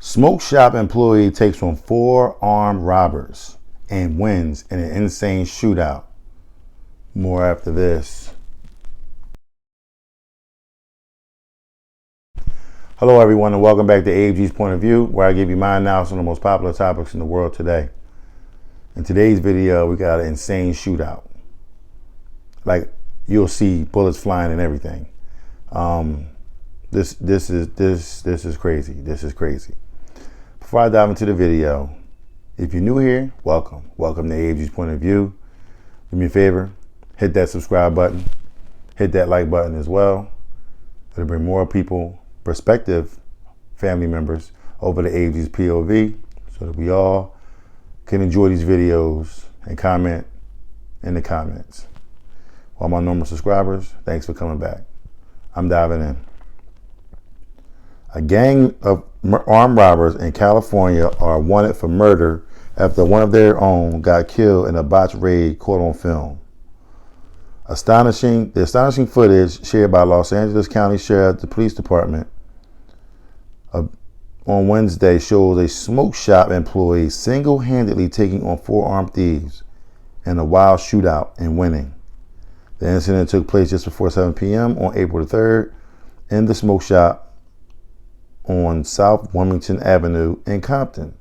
Smoke shop employee takes on 4 armed robbers and wins in an insane shootout. More after this. Hello everyone and welcome back to AFG's Point of View, where I give you my analysis on the most popular topics in the world today. In today's video, we got an insane shootout. Like, you'll see bullets flying and everything. This is crazy. This is crazy. Before I dive into the video, if you're new here, welcome. Welcome to AFG's Point of View. Do me a favor, hit that subscribe button, hit that like button as well. It'll bring more people, prospective family members, over to AFG's POV so that we all can enjoy these videos and comment in the comments. All my normal subscribers, thanks for coming back. I'm diving in. A gang of armed robbers in California are wanted for murder after one of their own got killed in a botched raid caught on film. The astonishing footage shared by Los Angeles County Sheriff, the Police Department, on Wednesday shows a smoke shop employee single-handedly taking on 4 armed thieves in a wild shootout and winning. The incident took place just before 7 p.m. on April the 3rd in the smoke shop on South Wilmington Avenue in Compton.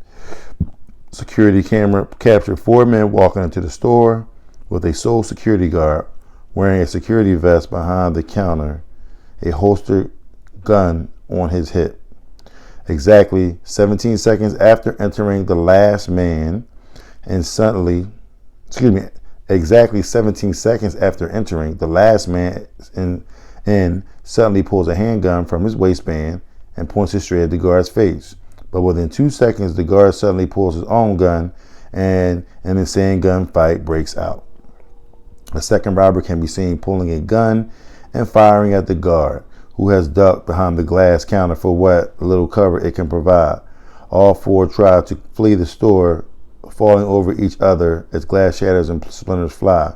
Security camera captured 4 men walking into the store with a sole security guard wearing a security vest behind the counter, a holstered gun on his hip. Exactly 17 seconds after entering, the last man and suddenly, exactly 17 seconds after entering, the last man suddenly pulls a handgun from his waistband and points it straight at the guard's face. But within 2 seconds, the guard suddenly pulls his own gun and an insane gunfight breaks out. A second robber can be seen pulling a gun and firing at the guard, who has ducked behind the glass counter for what little cover it can provide. All 4 try to flee the store, falling over each other as glass shatters and splinters fly.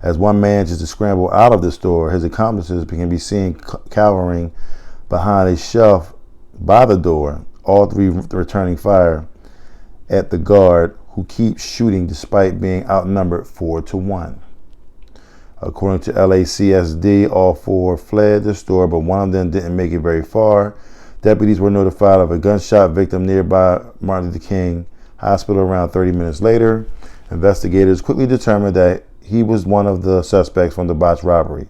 As one manages to scramble out of the store, his accomplices can be seen cowering behind a shelf by the door, all 3 returning fire at the guard, who keeps shooting despite being outnumbered 4-1. According to LACSD, all 4 fled the store, but one of them didn't make it very far. Deputies were notified of a gunshot victim nearby Martin Luther King Hospital around 30 minutes later. Investigators quickly determined that he was one of the suspects from the botched robbery.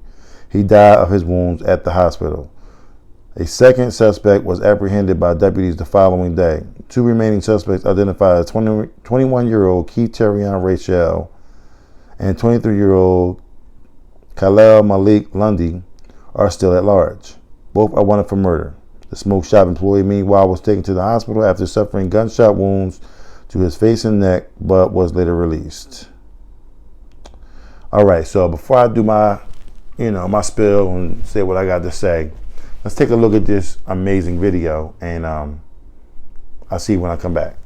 He died of his wounds at the hospital. A second suspect was apprehended by deputies the following day. 2 remaining suspects, identified as 21-year-old Keith Terrion Rachel and 23-year-old Khalil Malik Lundy, are still at large. Both are wanted for murder. The smoke shop employee, meanwhile, was taken to the hospital after suffering gunshot wounds to his face and neck, but was later released. All right, so before I do my spill and say what I got to say, let's take a look at this amazing video, and I'll see you when I come back.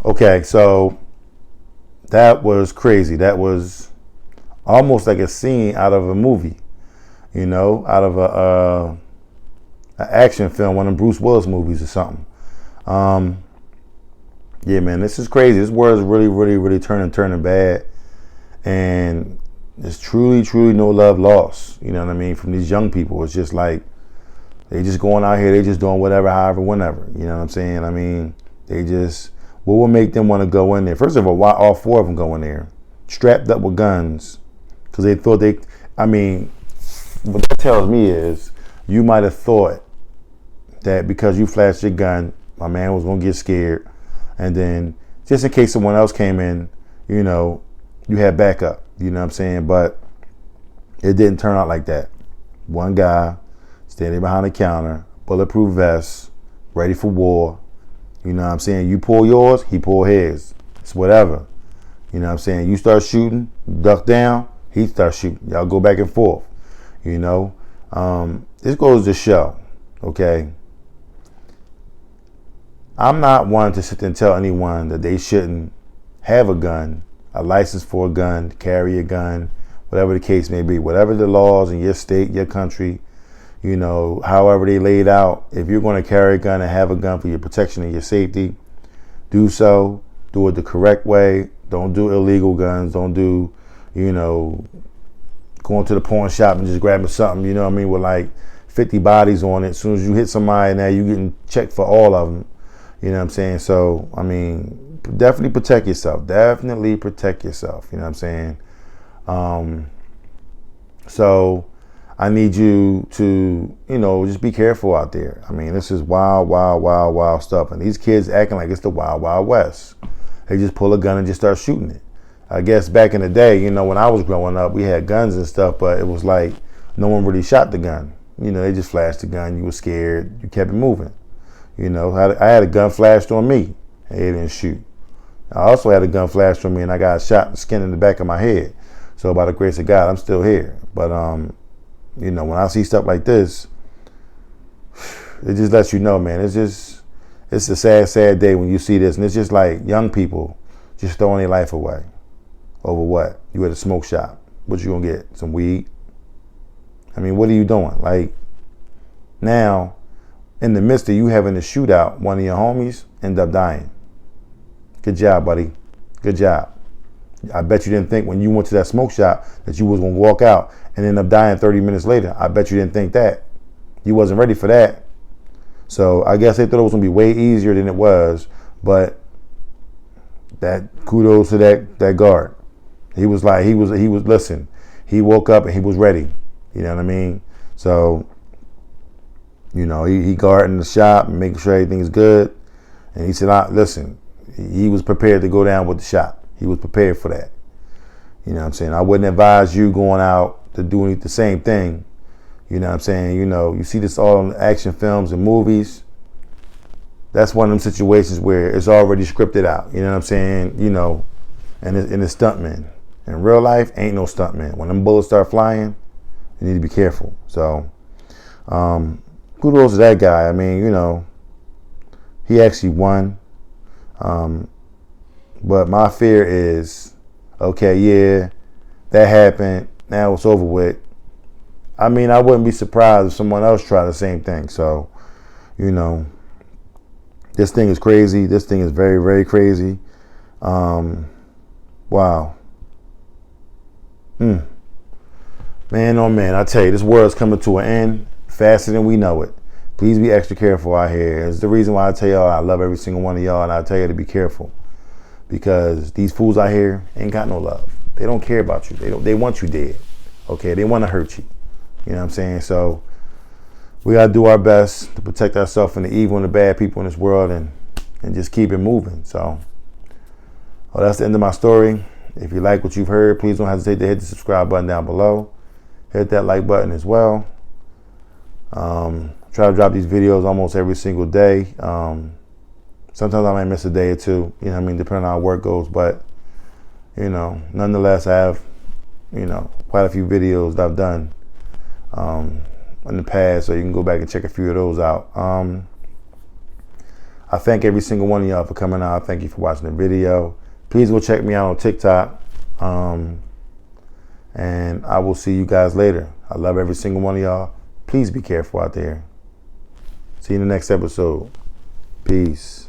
Okay, so that was crazy. That was almost like a scene out of a movie, out of an action film, one of Bruce Willis movies or something. Yeah, man, this is crazy. This world is really turning bad, and there's truly no love lost. You know what I mean? From these young people, it's just like they just going out here, they just doing whatever, however, whenever. You know what I'm saying? I mean, they just. What will make them want to go in there? First of all, why all 4 of them go in there, strapped up with guns? Because they thought what that tells me is you might have thought that because you flashed your gun, My man was gonna get scared, and then just in case someone else came in, you know, you had backup. You know what I'm saying? But it didn't turn out like that. One guy standing behind the counter, bulletproof vest, ready for war. You know what I'm saying? You pull yours, he pull his. It's whatever. You know what I'm saying? You start shooting, duck down, he starts shooting. Y'all go back and forth. You know? This goes to show, okay? I'm not one to sit and tell anyone that they shouldn't have a gun, a license for a gun, carry a gun, whatever the case may be. Whatever the laws in your state, your country, you know, however they laid out, if you're going to carry a gun and have a gun for your protection and your safety, do so. Do it the correct way. Don't do illegal guns. Don't do, you know, going to the pawn shop and just grabbing something, you know what I mean, with like 50 bodies on it. As soon as you hit somebody, now you're getting checked for all of them. You know what I'm saying? So, I mean, definitely protect yourself. Definitely protect yourself. You know what I'm saying? So I need you to, you know, just be careful out there. I mean, this is wild, wild, wild, wild stuff. And these kids acting like it's the wild, wild west. They just pull a gun and just start shooting it. I guess back in the day, you know, when I was growing up, we had guns and stuff, but it was like no one really shot the gun. You know, they just flashed the gun. You were scared. You kept it moving. You know, I had a gun flashed on me, and it didn't shoot. I also had a gun flashed on me, and I got shot and skinned in the back of my head. So by the grace of God, I'm still here. But, you know, when I see stuff like this, it just lets you know, man, it's a sad, sad day when you see this. And it's just like young people just throwing their life away. Over what? You at a smoke shop. What you gonna get? Some weed? I mean, what are you doing? Like, now, in the midst of you having a shootout, one of your homies end up dying. Good job, buddy. Good job. I bet you didn't think when you went to that smoke shop that you was gonna walk out and end up dying 30 minutes later. I bet you didn't think that. You wasn't ready for that. So I guess they thought it was gonna be way easier than it was, but that kudos to that guard. He was listen, he woke up and he was ready. You know what I mean? So, you know, he guarding the shop and making sure everything's good. And he said, listen, he was prepared to go down with the shop. He was prepared for that. You know what I'm saying? I wouldn't advise you going out to do the same thing. You know what I'm saying? You know, you see this all in action films and movies. That's one of them situations where it's already scripted out. You know what I'm saying? You know, and it's stuntmen. In real life, ain't no stuntman. When them bullets start flying, you need to be careful. So, kudos to that guy. I mean, you know, he actually won. But my fear is, okay, yeah, that happened. Now it's over with. I mean, I wouldn't be surprised if someone else tried the same thing. So, you know, this thing is crazy. This thing is very, very crazy. Wow. Man, oh man, I tell you, this world's coming to an end faster than we know it. Please be extra careful out here. It's the reason why I tell y'all I love every single one of y'all, and I tell you to be careful. Because these fools out here ain't got no love. They don't care about you. They want you dead. Okay, they want to hurt you. You know what I'm saying? So we gotta do our best to protect ourselves from the evil and the bad people in this world, and just keep it moving. So, well, that's the end of my story. If you like what you've heard, please don't hesitate to hit the subscribe button down below. Hit that like button as well. Try to drop these videos almost every single day. Sometimes I might miss a day or two, you know what I mean, depending on how work goes. But, you know, nonetheless, I have, you know, quite a few videos that I've done in the past, so you can go back and check a few of those out. I thank every single one of y'all for coming out. Thank you for watching the video. Please go check me out on TikTok. And I will see you guys later. I love every single one of y'all. Please be careful out there. See you in the next episode. Peace.